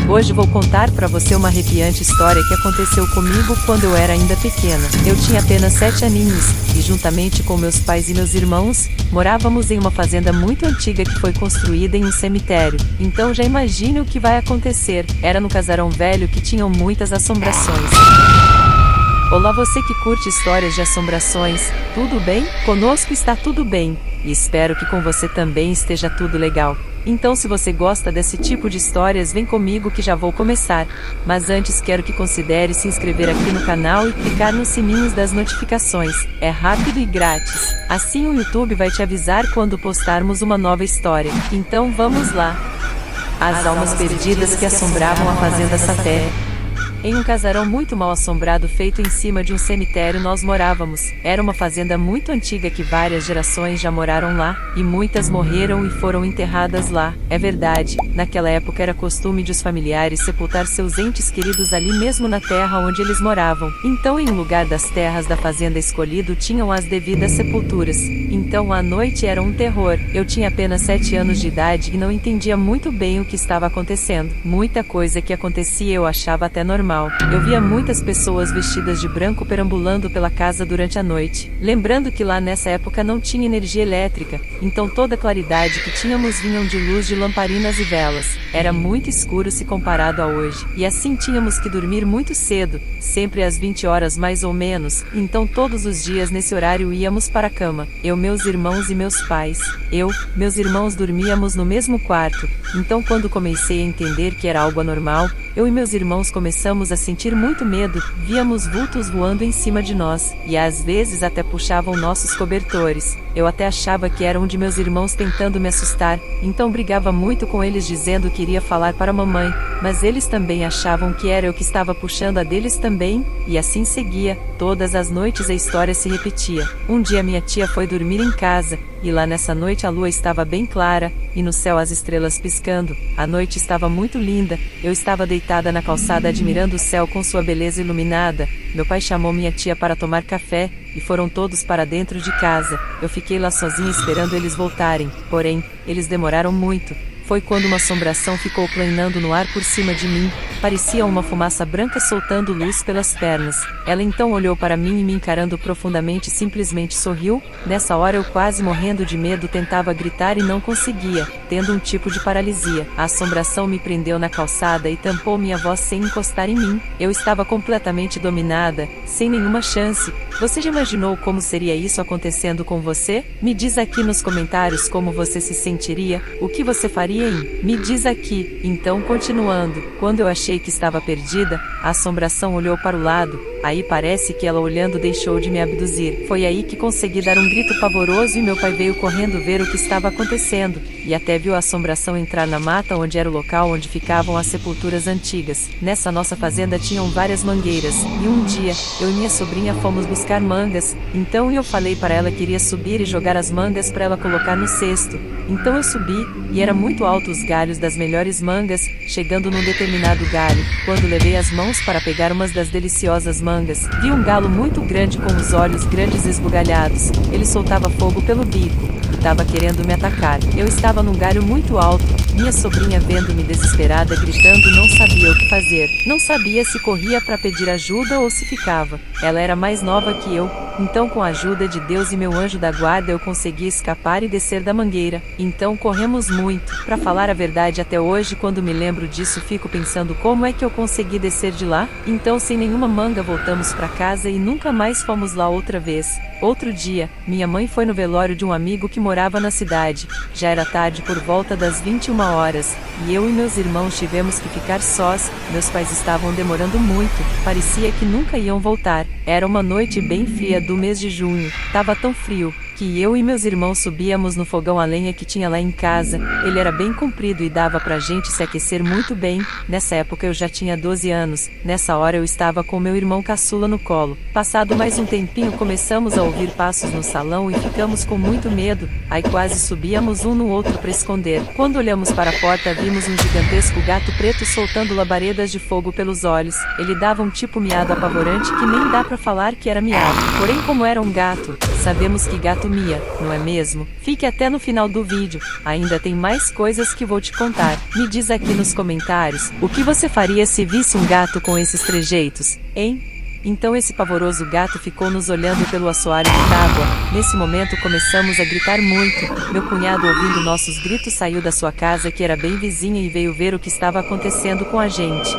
Hoje vou contar pra você uma arrepiante história que aconteceu comigo quando eu era ainda pequena. Eu tinha apenas 7 aninhos, e juntamente com meus pais e meus irmãos, morávamos em uma fazenda muito antiga que foi construída em um cemitério. Então já imagine o que vai acontecer. Era no casarão velho que tinham muitas assombrações. Olá, você que curte histórias de assombrações, tudo bem? Conosco está tudo bem, e espero que com você também esteja tudo legal. Então, se você gosta desse tipo de histórias, vem comigo que já vou começar. Mas antes quero que considere se inscrever aqui no canal e clicar nos sininhos das notificações. É rápido e grátis. Assim o YouTube vai te avisar quando postarmos uma nova história. Então vamos lá. As almas perdidas que assombravam a fazenda Sapé. Em um casarão muito mal assombrado feito em cima de um cemitério nós morávamos. Era uma fazenda muito antiga que várias gerações já moraram lá, e muitas morreram e foram enterradas lá. É verdade, naquela época era costume de os familiares sepultar seus entes queridos ali mesmo na terra onde eles moravam. Então em um lugar das terras da fazenda escolhido tinham as devidas sepulturas. Então a noite era um terror. Eu tinha apenas 7 anos de idade e não entendia muito bem o que estava acontecendo. Muita coisa que acontecia eu achava até normal. Eu via muitas pessoas vestidas de branco perambulando pela casa durante a noite. Lembrando que lá nessa época não tinha energia elétrica, então toda a claridade que tínhamos vinham de luz de lamparinas e velas. Era muito escuro se comparado a hoje. E assim tínhamos que dormir muito cedo, sempre às 20 horas mais ou menos, então todos os dias nesse horário íamos para a cama. Eu, meus irmãos e meus pais. Meus irmãos dormíamos no mesmo quarto, então quando comecei a entender que era algo anormal, eu e meus irmãos começamos a sentir muito medo, víamos vultos voando em cima de nós, e às vezes até puxavam nossos cobertores. Eu até achava que era um de meus irmãos tentando me assustar, então brigava muito com eles dizendo que iria falar para a mamãe, mas eles também achavam que era eu que estava puxando a deles também, e assim seguia. Todas as noites a história se repetia. Um dia minha tia foi dormir em casa, e lá nessa noite a lua estava bem clara, e no céu as estrelas piscando. A noite estava muito linda, eu estava deitada na calçada admirando o céu com sua beleza iluminada. Meu pai chamou minha tia para tomar café, e foram todos para dentro de casa. Eu fiquei lá sozinha esperando eles voltarem, porém, eles demoraram muito. Foi quando uma assombração ficou planando no ar por cima de mim, parecia uma fumaça branca soltando luz pelas pernas. Ela então olhou para mim e me encarando profundamente simplesmente sorriu. Nessa hora eu quase morrendo de medo tentava gritar e não conseguia, tendo um tipo de paralisia. A assombração me prendeu na calçada e tampou minha voz sem encostar em mim. Eu estava completamente dominada, sem nenhuma chance. Você já imaginou como seria isso acontecendo com você? Me diz aqui nos comentários como você se sentiria, o que você faria me diz aqui. Então continuando, quando eu achei que estava perdida, a assombração olhou para o lado, aí parece que ela olhando deixou de me abduzir. Foi aí que consegui dar um grito pavoroso e meu pai veio correndo ver o que estava acontecendo, e até viu a assombração entrar na mata onde era o local onde ficavam as sepulturas antigas. Nessa nossa fazenda tinham várias mangueiras, e um dia, eu e minha sobrinha fomos buscar mangas, então eu falei para ela que iria subir e jogar as mangas para ela colocar no cesto. Então eu subi, e era muito alto os galhos das melhores mangas, chegando num determinado galho, quando levei as mãos para pegar umas das deliciosas mangas, vi um galo muito grande com os olhos grandes esbugalhados. Ele soltava fogo pelo bico, e estava querendo me atacar. Eu estava num galho muito alto, minha sobrinha vendo-me desesperada gritando não sabia o que fazer. Não sabia se corria para pedir ajuda ou se ficava. Ela era mais nova que eu, então com a ajuda de Deus e meu anjo da guarda eu consegui escapar e descer da mangueira. Então corremos muito. Para falar a verdade, até hoje quando me lembro disso fico pensando como é que eu consegui descer de lá. Então sem nenhuma manga voltamos para casa e nunca mais fomos lá outra vez. Outro dia, minha mãe foi no velório de um amigo que morava na cidade. Já era tarde por volta das 21 horas, e eu e meus irmãos tivemos que ficar sós. Meus pais estavam demorando muito, parecia que nunca iam voltar. Era uma noite bem fria do mês de junho, tava tão frio que eu e meus irmãos subíamos no fogão a lenha que tinha lá em casa. Ele era bem comprido e dava pra gente se aquecer muito bem. Nessa época eu já tinha 12 anos, nessa hora eu estava com meu irmão caçula no colo. Passado mais um tempinho começamos a ouvir passos no salão e ficamos com muito medo, aí quase subíamos um no outro para esconder. Quando olhamos para a porta vimos um gigantesco gato preto soltando labaredas de fogo pelos olhos. Ele dava um tipo miado apavorante que nem dá pra falar que era miado. Porém como era um gato, sabemos que gato gato Mia, não é mesmo? Fique até no final do vídeo, ainda tem mais coisas que vou te contar. Me diz aqui nos comentários, o que você faria se visse um gato com esses trejeitos, hein? Então esse pavoroso gato ficou nos olhando pelo assoalho de tábua. Nesse momento começamos a gritar muito. Meu cunhado, ouvindo nossos gritos, saiu da sua casa, que era bem vizinha, e veio ver o que estava acontecendo com a gente.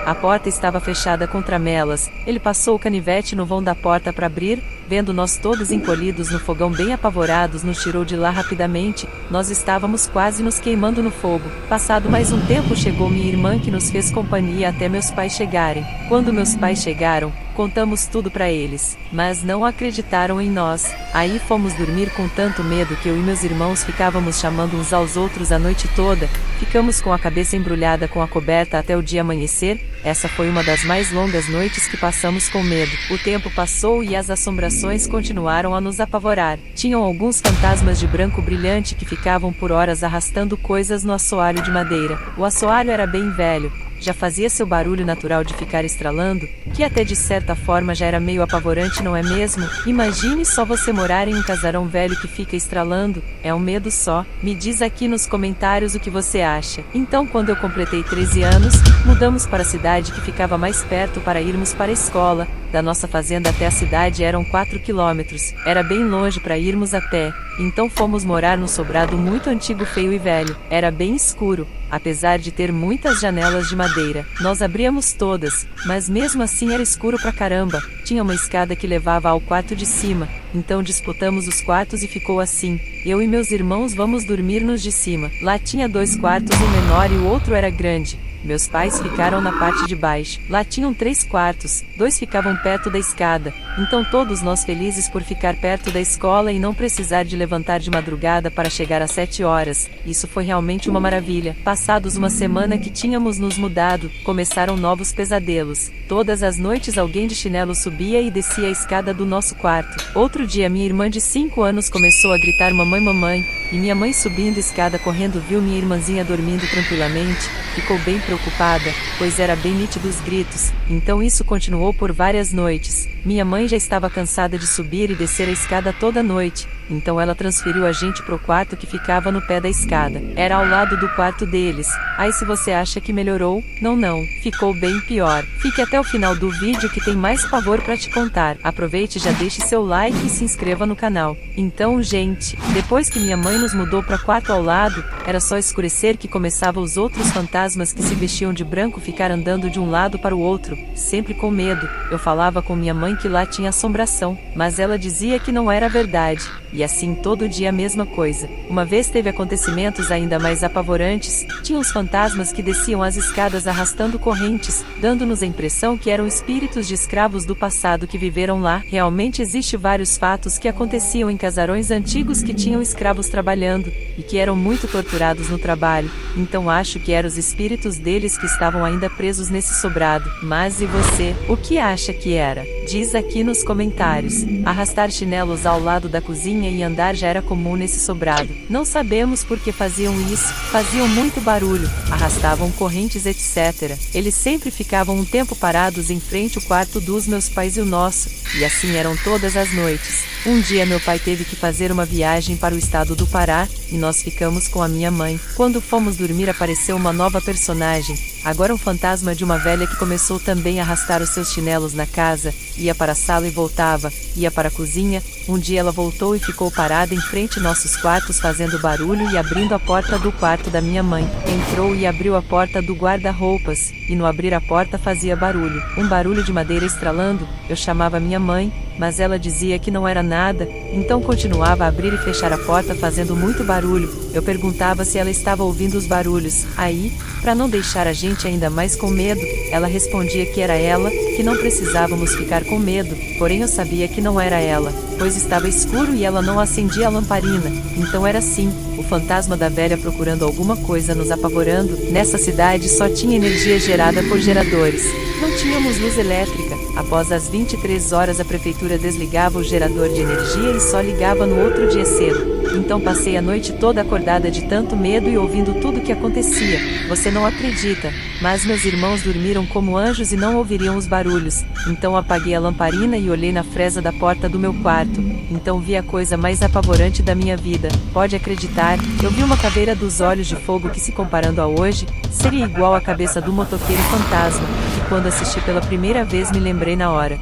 A porta estava fechada com tramelas. Ele passou o canivete no vão da porta para abrir. Vendo nós todos encolhidos no fogão, bem apavorados, nos tirou de lá rapidamente. Nós estávamos quase nos queimando no fogo. Passado mais um tempo, chegou minha irmã, que nos fez companhia até meus pais chegarem. Quando meus pais chegaram, contamos tudo para eles, mas não acreditaram em nós. Aí fomos dormir com tanto medo que eu e meus irmãos ficávamos chamando uns aos outros a noite toda. Ficamos com a cabeça embrulhada com a coberta até o dia amanhecer. Essa foi uma das mais longas noites que passamos com medo. O tempo passou e as assombrações continuaram a nos apavorar. Tinham alguns fantasmas de branco brilhante que ficavam por horas arrastando coisas no assoalho de madeira. O assoalho era bem velho, já fazia seu barulho natural de ficar estralando, que até de certa forma já era meio apavorante, não é mesmo? Imagine só você morar em um casarão velho que fica estralando, é um medo só. Me diz aqui nos comentários o que você acha. Então, quando eu completei 13 anos, mudamos para a cidade que ficava mais perto para irmos para a escola. Da nossa fazenda até a cidade eram 4 quilômetros, era bem longe para irmos a pé. Então fomos morar num sobrado muito antigo, feio e velho. Era bem escuro, apesar de ter muitas janelas de madeira. Nós abríamos todas, mas mesmo assim era escuro pra caramba. Tinha uma escada que levava ao quarto de cima, então disputamos os quartos e ficou assim. Eu e meus irmãos vamos dormir nos de cima. Lá tinha 2 quartos, um menor e o outro era grande. Meus pais ficaram na parte de baixo. Lá tinham 3 quartos, 2 ficavam perto da escada. Então todos nós felizes por ficar perto da escola e não precisar de levantar de madrugada para chegar às 7 horas. Isso foi realmente uma maravilha. Passados uma semana que tínhamos nos mudado, começaram novos pesadelos. Todas as noites alguém de chinelo subia e descia a escada do nosso quarto. Outro dia minha irmã de 5 anos começou a gritar mamãe, mamãe, e minha mãe subindo a escada correndo viu minha irmãzinha dormindo tranquilamente. Ficou bem preocupada, pois era bem nítido os gritos. Então isso continuou por várias noites. Minha mãe já estava cansada de subir e descer a escada toda noite, então ela transferiu a gente pro quarto que ficava no pé da escada. Era ao lado do quarto deles. Aí se você acha que melhorou, não, ficou bem pior. Fique até o final do vídeo que tem mais pavor pra te contar. Aproveite e já deixe seu like e se inscreva no canal. Então, gente, depois que minha mãe nos mudou para quarto ao lado, era só escurecer que começava os outros fantasmas que se vestiam de branco ficar andando de um lado para o outro, sempre com medo. Eu falava com minha mãe que lá tinha assombração, mas ela dizia que não era verdade. E assim todo dia a mesma coisa. Uma vez teve acontecimentos ainda mais apavorantes. Tinha os fantasmas que desciam as escadas arrastando correntes, dando-nos a impressão que eram espíritos de escravos do passado que viveram lá. Realmente existe vários fatos que aconteciam em casarões antigos que tinham escravos trabalhando, e que eram muito torturados no trabalho. Então acho que eram os espíritos deles que estavam ainda presos nesse sobrado. Mas e você? O que acha que era? Diz aqui nos comentários. Arrastar chinelos ao lado da cozinha e andar já era comum nesse sobrado. Não sabemos por que faziam isso. Faziam muito barulho, arrastavam correntes, etc. Eles sempre ficavam um tempo parados em frente ao quarto dos meus pais e o nosso, e assim eram todas as noites. Um dia meu pai teve que fazer uma viagem para o estado do Pará, e nós ficamos com a minha mãe. Quando fomos dormir apareceu uma nova personagem, agora um fantasma de uma velha que começou também a arrastar os seus chinelos na casa, ia para a sala e voltava, ia para a cozinha. Um dia ela voltou e ficou parada em frente nossos quartos fazendo barulho e abrindo a porta do quarto da minha mãe. Entrou e abriu a porta do guarda-roupas, e no abrir a porta fazia barulho, um barulho de madeira estralando. Eu chamava minha mãe, mas ela dizia que não era nada, então continuava a abrir e fechar a porta fazendo muito barulho. Eu perguntava se ela estava ouvindo os barulhos. Aí, para não deixar a gente ainda mais com medo, ela respondia que era ela, que não precisávamos ficar com medo, porém eu sabia que não era ela, pois estava escuro e ela não acendia a lamparina. Então era assim, o fantasma da velha procurando alguma coisa nos apavorando. Nessa cidade só tinha energia gerada por geradores. Não tínhamos luz elétrica. Após as 23 horas a prefeitura desligava o gerador de energia e só ligava no outro dia cedo. Então passei a noite toda acordada de tanto medo e ouvindo tudo o que acontecia. Você não acredita, mas meus irmãos dormiram como anjos e não ouviriam os barulhos. Então apaguei a lamparina e olhei na fresa da porta do meu quarto. Então vi a coisa mais apavorante da minha vida. Pode acreditar, eu vi uma caveira dos olhos de fogo que, se comparando a hoje, seria igual à cabeça do motoqueiro fantasma, que quando assisti pela primeira vez me lembrei na hora.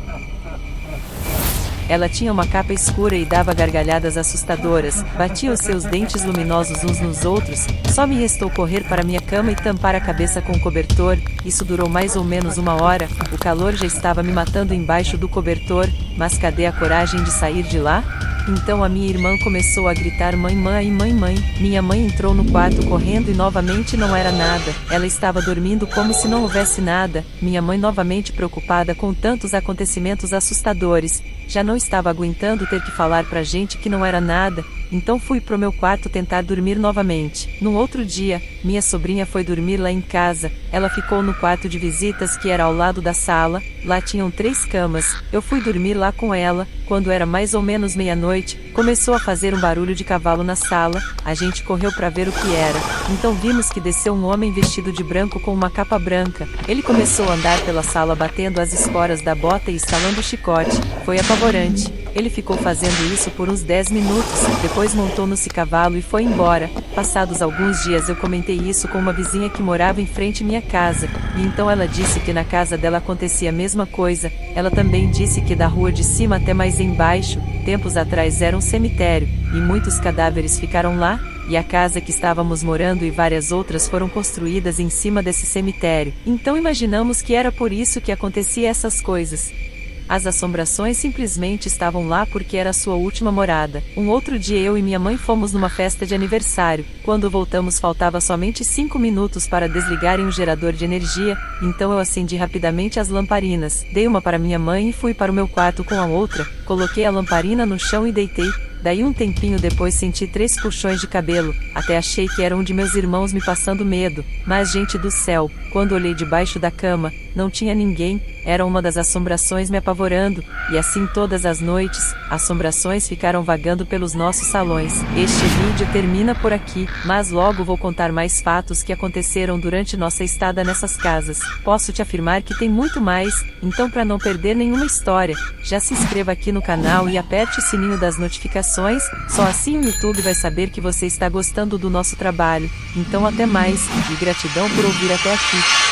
Ela tinha uma capa escura e dava gargalhadas assustadoras, batia os seus dentes luminosos uns nos outros. Só me restou correr para minha cama e tampar a cabeça com o cobertor. Isso durou mais ou menos 1 hora, o calor já estava me matando embaixo do cobertor, mas cadê a coragem de sair de lá? Então a minha irmã começou a gritar: mãe, mãe, mãe, mãe. Minha mãe entrou no quarto correndo e novamente não era nada. Ela estava dormindo como se não houvesse nada. Minha mãe novamente preocupada com tantos acontecimentos assustadores. Já não estava aguentando ter que falar pra gente que não era nada, então fui pro meu quarto tentar dormir novamente. No outro dia, minha sobrinha foi dormir lá em casa. Ela ficou no quarto de visitas que era ao lado da sala. Lá tinham 3 camas. Eu fui dormir lá com ela. Quando era mais ou menos meia-noite, começou a fazer um barulho de cavalo na sala. A gente correu para ver o que era. Então vimos que desceu um homem vestido de branco com uma capa branca. Ele começou a andar pela sala batendo as esporas da bota e estalando o chicote. Foi apavorante. Ele ficou fazendo isso por uns 10 minutos, depois montou nesse cavalo e foi embora. Passados alguns dias eu comentei isso com uma vizinha que morava em frente à minha casa, e então ela disse que na casa dela acontecia a mesma coisa. Ela também disse que da rua de cima até mais embaixo, tempos atrás era um cemitério, e muitos cadáveres ficaram lá, e a casa que estávamos morando e várias outras foram construídas em cima desse cemitério. Então imaginamos que era por isso que acontecia essas coisas. As assombrações simplesmente estavam lá porque era sua última morada. Um outro dia eu e minha mãe fomos numa festa de aniversário. Quando voltamos faltava somente 5 minutos para desligarem o gerador de energia, então eu acendi rapidamente as lamparinas. Dei uma para minha mãe e fui para o meu quarto com a outra, coloquei a lamparina no chão e deitei. Daí um tempinho depois senti 3 puxões de cabelo, até achei que era um de meus irmãos me passando medo, mas gente do céu, quando olhei debaixo da cama, não tinha ninguém, era uma das assombrações me apavorando, e assim todas as noites, assombrações ficaram vagando pelos nossos salões. Este vídeo termina por aqui, mas logo vou contar mais fatos que aconteceram durante nossa estada nessas casas. Posso te afirmar que tem muito mais, então para não perder nenhuma história, já se inscreva aqui no canal e aperte o sininho das notificações. Só assim o YouTube vai saber que você está gostando do nosso trabalho. Então até mais, e gratidão por ouvir até aqui.